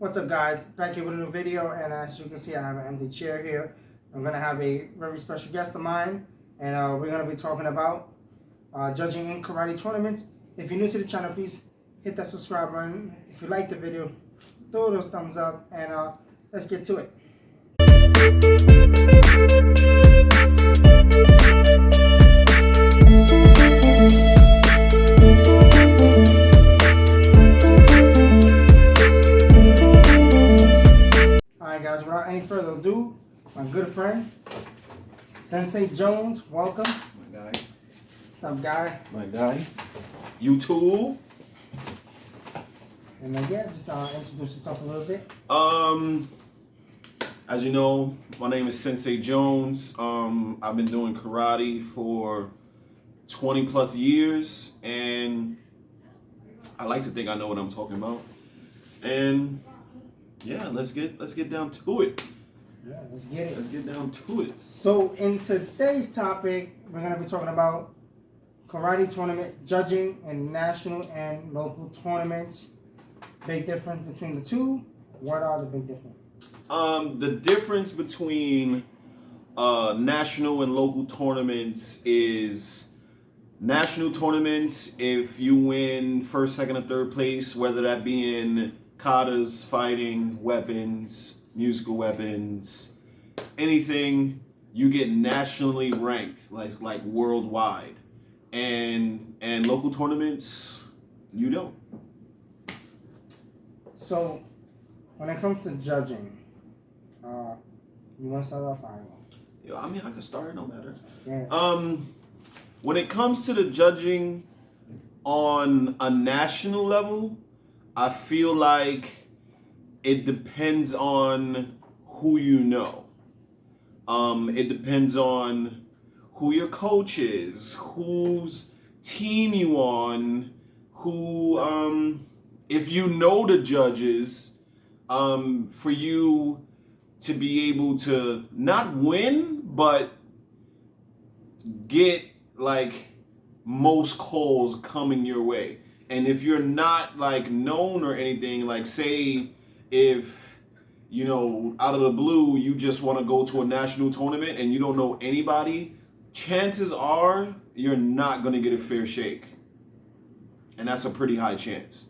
What's up, guys? Back here with a new video, and as you can see, I have an empty chair here. I'm gonna have a very special guest of mine, and we're gonna be talking about judging in karate tournaments. If you're new to the channel, please hit that subscribe button. If you like the video, throw those thumbs up, and let's get to it. Alright, guys, without any further ado, my good friend Sensei Jones, welcome. My guy. What's up, guy? My guy. YouTube. And yeah, just introduce yourself a little bit. As you know, my name is Sensei Jones. I've been doing karate for 20 plus years, and I like to think I know what I'm talking about. And yeah, let's get down to it. Yeah, let's get it. Let's get down to it. So in today's topic, we're gonna be talking about karate tournament judging in national and local tournaments. Big difference between the two. What are the big differences? The difference between national and local tournaments is national tournaments, if you win first, second, or third place, whether that be in katas, fighting, weapons, musical weapons, anything, you get nationally ranked, like worldwide. And local tournaments, you don't. So when it comes to judging, you want to start off? I mean, I can start, no matter. Yeah. When it comes to the judging on a national level, I feel like it depends on who you know. It depends on who your coach is, whose team you on, who, if you know the judges, for you to be able to not win, but get like most calls coming your way. And if you're not like known or anything, like say if, you know, out of the blue, you just want to go to a national tournament and you don't know anybody, chances are you're not going to get a fair shake. And that's a pretty high chance.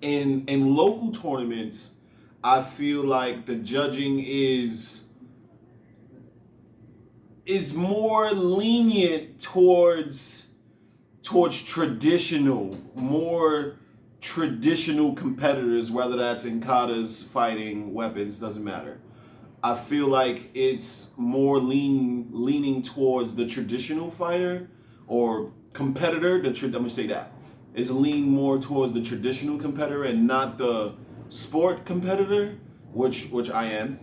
In local tournaments, I feel like the judging is more lenient towards more traditional competitors, whether that's in katas, fighting, weapons, doesn't matter. I feel like it's more leaning towards the traditional fighter or competitor. I'm gonna say that. It's lean more towards the traditional competitor and not the sport competitor, which I am.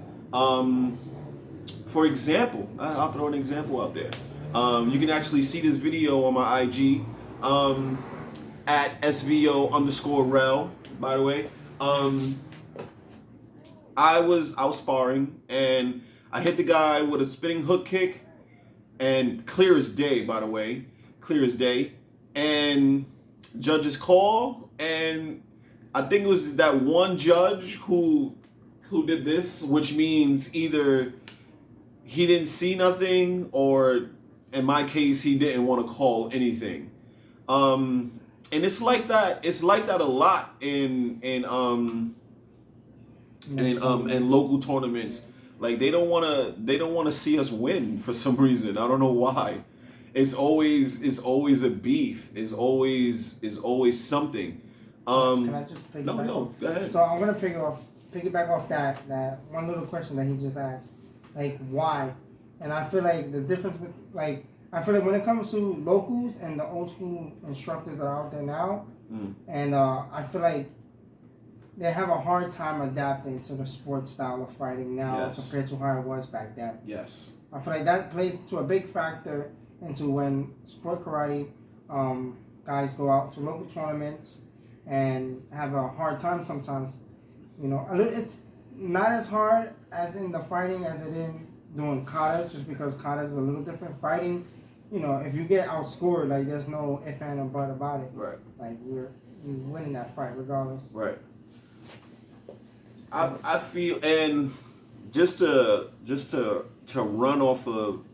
For example, I'll throw an example out there. You can actually see this video on my IG at SVO_rel, by the way. I was sparring and I hit the guy with a spinning hook kick, and clear as day, by the way, clear as day. And judges call, and I think it was that one judge who did this, which means either he didn't see nothing, or in my case, he didn't want to call anything. And it's like that. It's like that a lot in local tournaments. Like they don't want to see us win for some reason. I don't know why. It's always a beef. It's always something. Can I just piggyback? No, go ahead. So I'm gonna piggyback off that one little question that he just asked, like why? And I feel like the difference with I feel like when it comes to locals and the old school instructors that are out there now, and I feel like they have a hard time adapting to the sports style of fighting now compared to how it was back then. Yes. I feel like that plays to a big factor into when sport karate guys go out to local tournaments and have a hard time sometimes. You know, it's not as hard as in the fighting as it in doing katas, just because katas is a little different. Fighting, you know, if you get outscored, like there's no if and a but about it. Right. Like you winning that fight regardless. Right. I feel, and just to run off of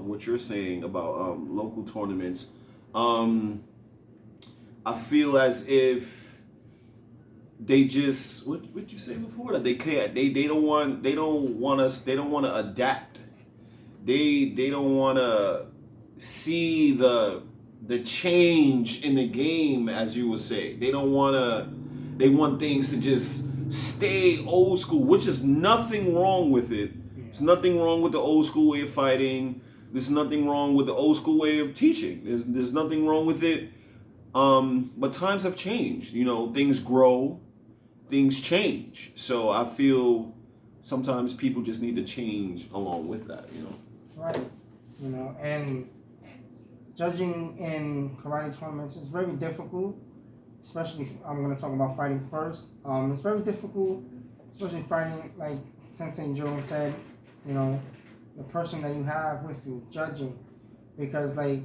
what you're saying about local tournaments, I feel as if they just what did you say before that they can't they don't want to adapt. They don't want to see the change in the game, as you would say. They want things to just stay old school, which is nothing wrong with it. There's nothing wrong with the old school way of fighting. There's nothing wrong with the old school way of teaching. There's nothing wrong with it. But times have changed. Things grow, things change. So I feel sometimes people just need to change along with that. Right. And judging in karate tournaments is very difficult. Especially if I'm going to talk about fighting first. It's very difficult, especially fighting, like Sensei Joe said, the person that you have with you judging. Because, like,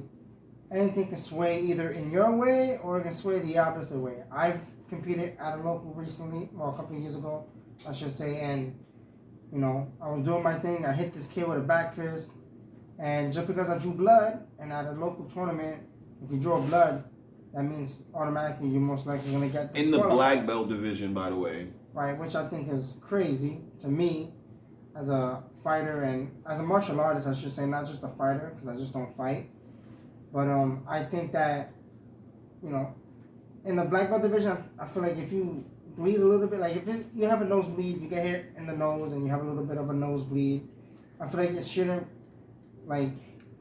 anything can sway either in your way or it can sway the opposite way. I've competed at a local recently, a couple of years ago, I should say, and, I was doing my thing. I hit this kid with a back fist, and just because I drew blood, and at a local tournament, if you draw blood, that means automatically you're most likely going to get in the black belt division, by the way. Right, which I think is crazy to me as a fighter and as a martial artist, I should say, not just a fighter, because I just don't fight. But I think that, in the black belt division, I feel like if you bleed a little bit, like if you have a nosebleed, you get hit in the nose and you have a little bit of a nosebleed, I feel like it shouldn't, like,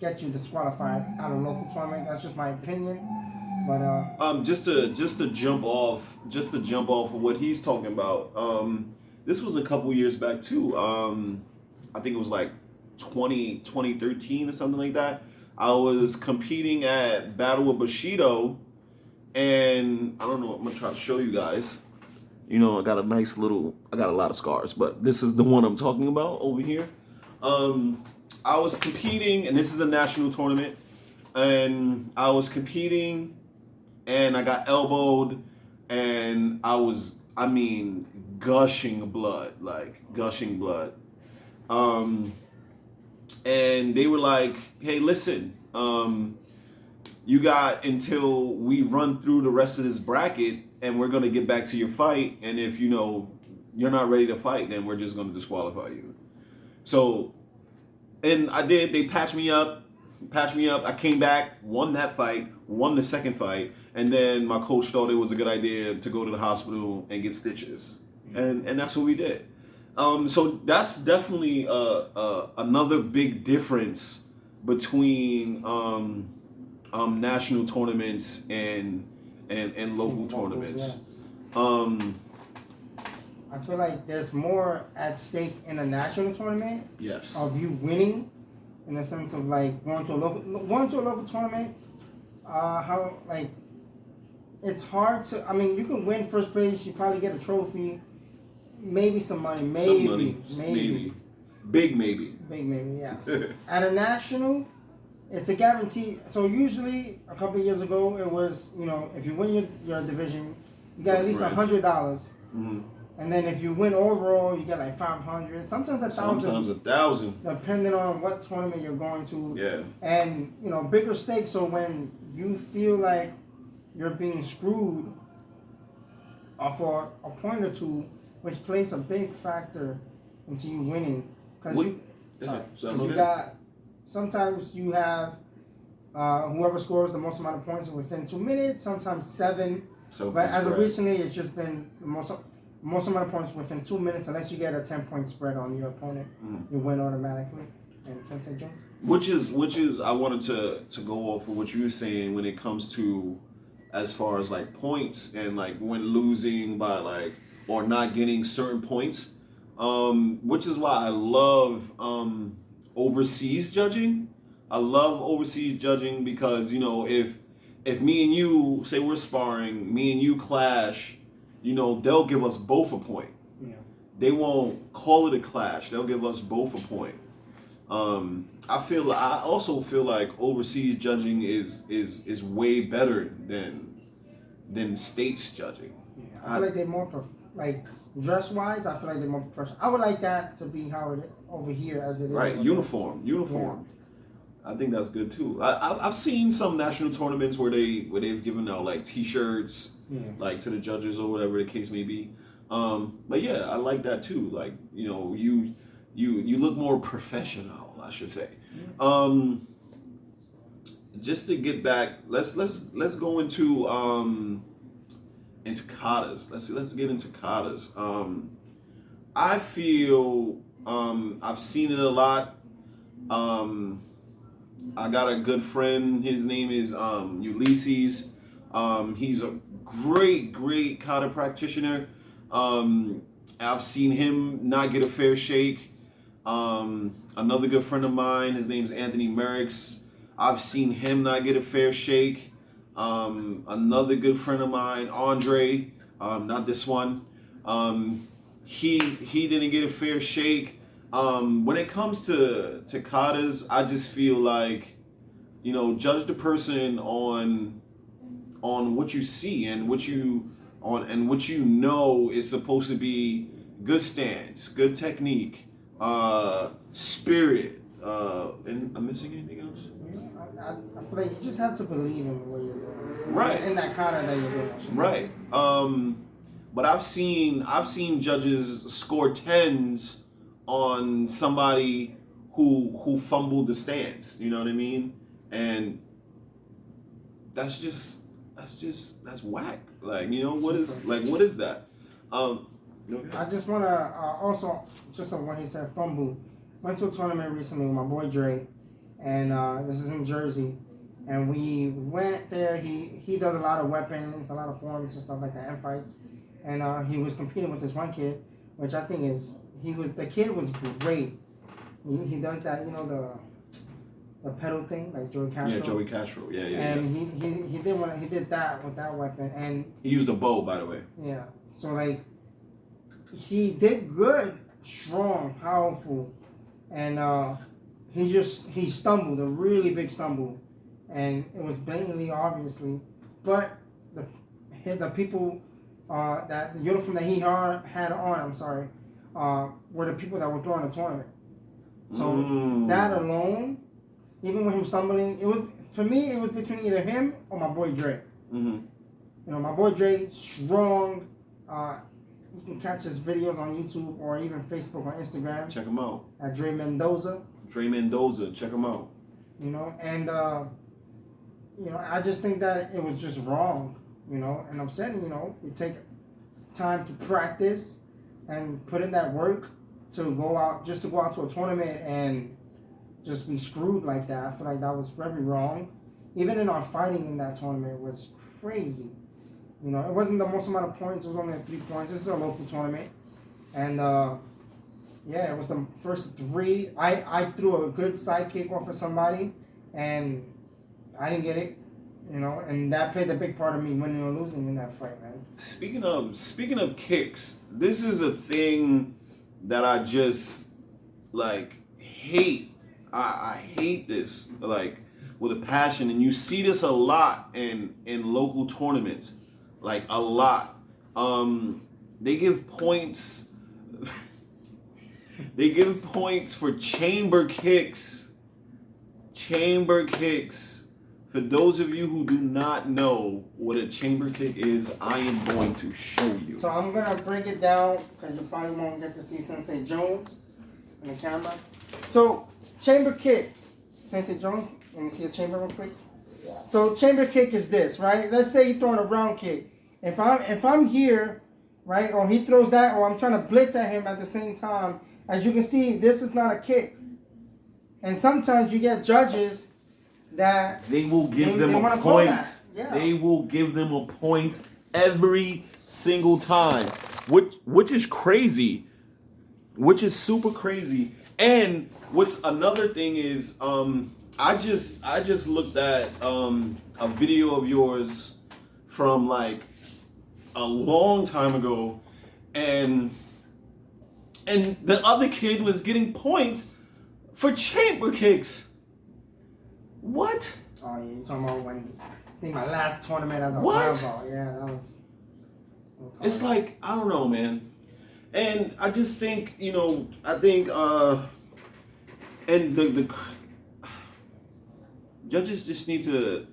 get you disqualified out of local tournament. That's just my opinion. But just to jump off of what he's talking about. This was a couple years back too. I think it was like 2013 or something like that. I was competing at Battle of Bushido, and I don't know. I'm gonna try to show you guys. I got a lot of scars, but this is the one I'm talking about over here. I was competing, and this is a national tournament, and I was competing. And I got elbowed, and I was, gushing blood. And they were like, hey, listen, you got until we run through the rest of this bracket, and we're going to get back to your fight. And if, you're not ready to fight, then we're just going to disqualify you. So, and I did. They patched me up. I came back, won that fight, won the second fight, and then my coach thought it was a good idea to go to the hospital and get stitches, and that's what we did. So that's definitely another big difference between national tournaments and local tournaments. Yes. I feel like there's more at stake in a national tournament. Yes. Of you winning. In the sense of like going to a local tournament, it's hard to. You can win first place. You probably get a trophy, maybe some money, maybe. Big maybe. Yes. At a national, it's a guarantee. So usually, a couple of years ago, it was if you win your division, you get at least $100. Mm-hmm. And then if you win overall, you get like 500, sometimes 1,000. Sometimes 1,000. Depending on what tournament you're going to. Yeah. And, bigger stakes. So when you feel like you're being screwed for a point or two, which plays a big factor into you winning. Because sometimes you have whoever scores the most amount of points within 2 minutes, sometimes 7. But as of recently, it's just been the most amount of points within 2 minutes, unless you get a 10-point spread on your opponent, you win automatically. And Sensei Joe? Which is I wanted to go off of what you were saying when it comes to as far as like points and like when losing by like or not getting certain points. Which is why I love overseas judging. I love overseas judging because if me and you say we're sparring, me and you clash, they'll give us both a point. Yeah. They won't call it a clash. They'll give us both a point. I also feel like overseas judging is way better than states judging. Yeah, I feel like they're more like dress wise. I feel like they're more professional. I would like that to be how it is over here as it is. Right, uniform. Yeah. I think that's good too. I've seen some national tournaments where they've given out like T-shirts, like to the judges or whatever the case may be. But yeah, I like that too. Like you look more professional, I should say. Just to get back, let's go into katas. Let's get into katas. I feel I've seen it a lot. I got a good friend. His name is Ulysses. He's a great kata practitioner. I've seen him not get a fair shake. Another good friend of mine, his name's Anthony Merricks. I've seen him not get a fair shake. Another good friend of mine, Andre, not this one. He didn't get a fair shake. When it comes to katas, I just feel like, judge the person on what you see and what you know is supposed to be good stance, good technique, spirit. And I'm missing anything else? I feel like you just have to believe in what you're doing. Right. In that kata that you're doing. Right. But I've seen judges score 10s on somebody who fumbled the stance. You know what I mean? And that's whack. Like, what is that? I just want to also, just on when he said fumble, went to a tournament recently with my boy Dre, and this is in Jersey, and we went there. He does a lot of weapons, a lot of forms and stuff like that, and fights, and he was competing with this one kid, which I think the kid was great. He does that, the pedal thing, like Joey Castro. Yeah, Joey Castro. Yeah. And he did that with that weapon, and he used a bow, by the way. Yeah. So like, he did good, strong, powerful, and he stumbled, a really big stumble, and it was blatantly, obviously, but the people that the uniform that he had on, were the people that were throwing the tournament. So that alone, even with him stumbling, it was between either him or my boy Dre. Mm-hmm. My boy Dre, strong. You can catch his videos on YouTube or even Facebook or Instagram. Check him out. At Dre Mendoza. Check him out. And I just think that it was just wrong. And I'm saying, we take time to practice and put in that work to go out to a tournament and just be screwed like that. I feel like that was very wrong. Even in our fighting in that tournament was crazy. It wasn't the most amount of points. It was only 3 points. This is a local tournament. And, it was the first 3. I threw a good side kick off of somebody, and I didn't get it. And that played a big part of me winning or losing in that fight, man. Speaking of kicks, this is a thing that I just, hate. I hate this, with a passion. And you see this a lot in local tournaments. A lot. They give points. They give points for chamber kicks. Chamber kicks. For those of you who do not know what a chamber kick is, I am going to show you. So I'm going to break it down because you probably won't get to see Sensei Jones in the camera. So, chamber kicks. Sensei Jones, let me see a chamber real quick. So chamber kick is this, right? Let's say you're throwing a round kick. If I'm here, right, or he throws that, or I'm trying to blitz at him at the same time, as you can see, this is not a kick. And sometimes you get judges that they will give them a point. Yeah. They will give them a point every single time, which is crazy, which is super crazy. And what's another thing is, I just looked at a video of yours from a long time ago, and the other kid was getting points for chamber kicks. What? Oh yeah, you're talking about when think my last tournament as a What? hardball. Yeah, that was hard. It's like, I don't know, man. And I just think, I think and the judges just need to,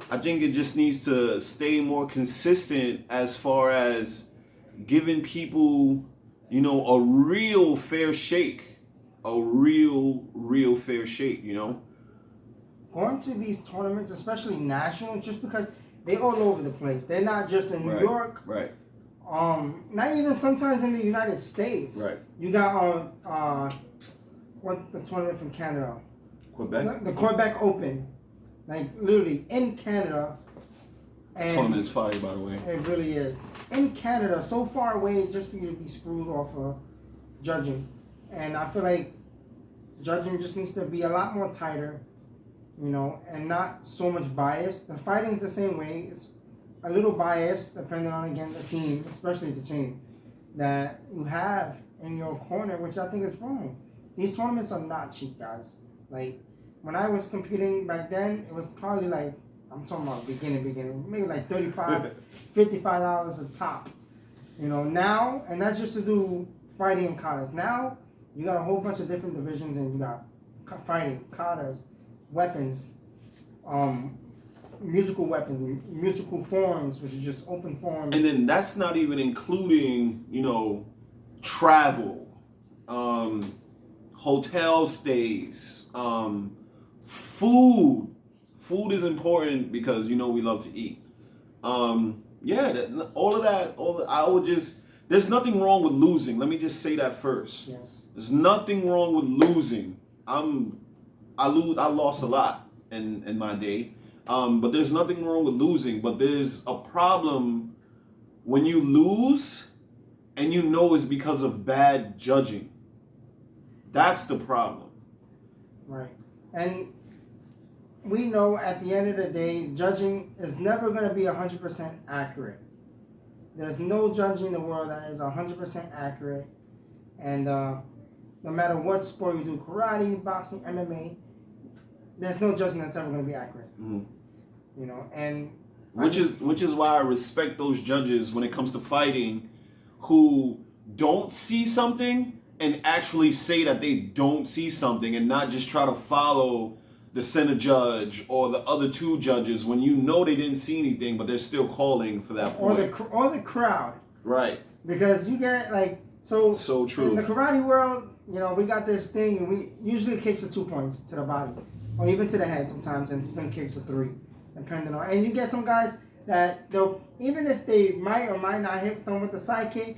I think it just needs to stay more consistent as far as giving people, a real fair shake. A real fair shake, Going to these tournaments, especially national, just because they all over the place. They're not just in New Right. York. Right. Not even sometimes in the United States. Right. You got what the tournament from Canada? Quebec. The Quebec Open, like literally in Canada. And Tournament is fire, by the way. it really is in Canada, so far away, just for you to be screwed off of judging. And I feel like judging just needs to be a lot more tighter, and not so much biased. The fighting's the same way. It's a little biased, depending on, again, the team, especially the team that you have in your corner, which I think is wrong. These tournaments are not cheap, guys. Like, when I was competing back then, it was probably like, I'm talking about beginning, maybe like $35, $55 a top. Now, and that's just to do fighting and katas. Now, you got a whole bunch of different divisions, and you got fighting, katas, weapons, musical weapons, musical forms, which is just open forms. And then that's not even including, travel, hotel stays, food. Food is important because, we love to eat. All of that, there's nothing wrong with losing. Let me just say that first. Yes. There's nothing wrong with losing. I lost a lot in my day. But there's nothing wrong with losing. But there's a problem when you lose and it's because of bad judging. That's the problem. Right. And we know at the end of the day, judging is never going to be 100% accurate. There's no judging in the world that is 100% accurate. And no matter what sport you do, karate, boxing, MMA, there's no judging that's ever going to be accurate. Mm-hmm. And which is why I respect those judges when it comes to fighting who don't see something and actually say that they don't see something and not just try to follow the center judge or the other two judges when they didn't see anything, but they're still calling for that point. Or the crowd. Right. Because you get so true. In the karate world, we got this thing, and we usually kicks are 2 points to the body, or even to the head sometimes, and spin kicks are 3, depending on. And you get some guys that they'll, even if they might or might not hit them with the side kick,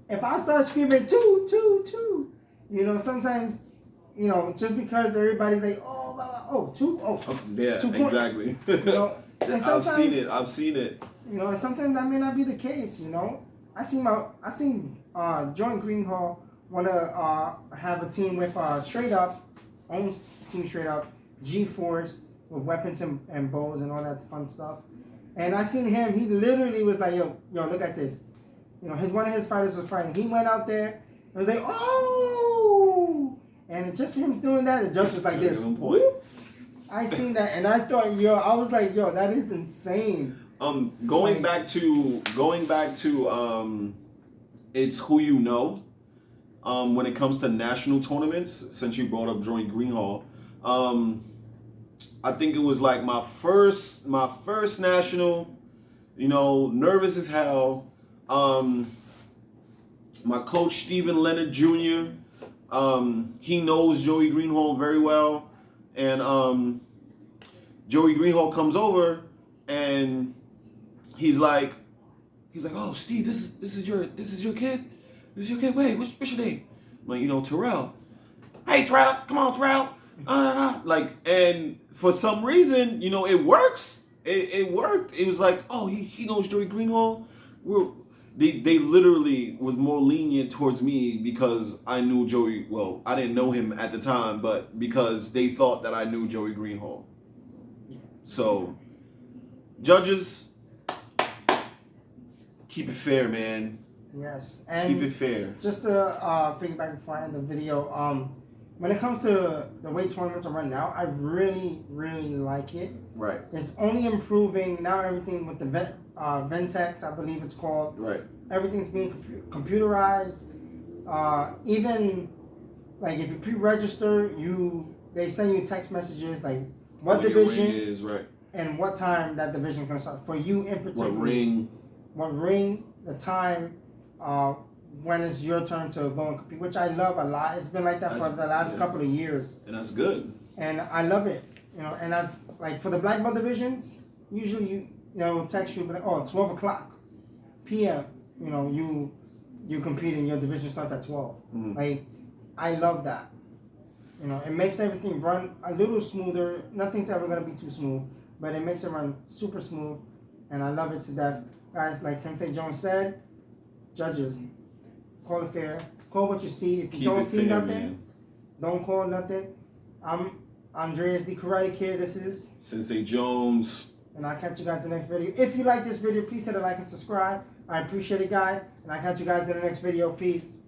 if I start screaming 2, 2, 2, sometimes, just because everybody's like, oh, blah, blah, oh, 2, oh, yeah, 2 points. exactly. I've seen it. And sometimes that may not be the case. I seen Jordan Greenhall want to have a team with Straight Up, owns Team Straight Up, G-Force with weapons and bows and all that fun stuff. And I seen him. He literally was like, yo, look at this. One of his fighters was fighting. He went out there and was like, oh! And just for him doing that, the judge was like this. I seen that, and I thought, I was like, that is insane. Going back to it's who you know. When it comes to national tournaments, since you brought up Jordan Greenhall, I think it was like my first national, nervous as hell. My coach Stephen Leonard Jr. He knows Joey Greenhall very well, and Joey Greenhall comes over and he's like, oh, Steve, this is your kid. This is your kid. Wait, what's your name? I'm like, Terrell. Hey, Terrell, come on, Terrell. And for some reason, it works. It worked. It was like, oh, he knows Joey Greenhall. They literally was more lenient towards me because I knew Joey. Well, I didn't know him at the time, but because they thought that I knew Joey Greenhall. So, judges, keep it fair, man. Yes, and keep it fair. Just to piggyback before I end the video, when it comes to the way tournaments are run now, I really, really like it. Right. It's only improving now. Everything with the Ventex, I believe it's called. Right. Everything's being computerized. Even like if you pre-register, they send you text messages like what division is, right, and what time that division is gonna start for you in particular. What ring, the time, when it's your turn to go and compete, which I love a lot. It's been like that for the last couple of years, and that's good. And I love it, And that's like for the black belt divisions. Usually, text you, but 12 o'clock p.m. You compete and your division starts at 12. Mm-hmm. Like, I love that. It makes everything run a little smoother. Nothing's ever gonna be too smooth, but it makes it run super smooth, and I love it to death, guys. Like Sensei Jones said, judges, call it fair. Call what you see. If you don't see nothing, don't call nothing. I'm Andreas the Karate Kid. This is Sensei Jones. And I'll catch you guys in the next video. If you like this video, please hit a like and subscribe. I appreciate it, guys. And I'll catch you guys in the next video. Peace.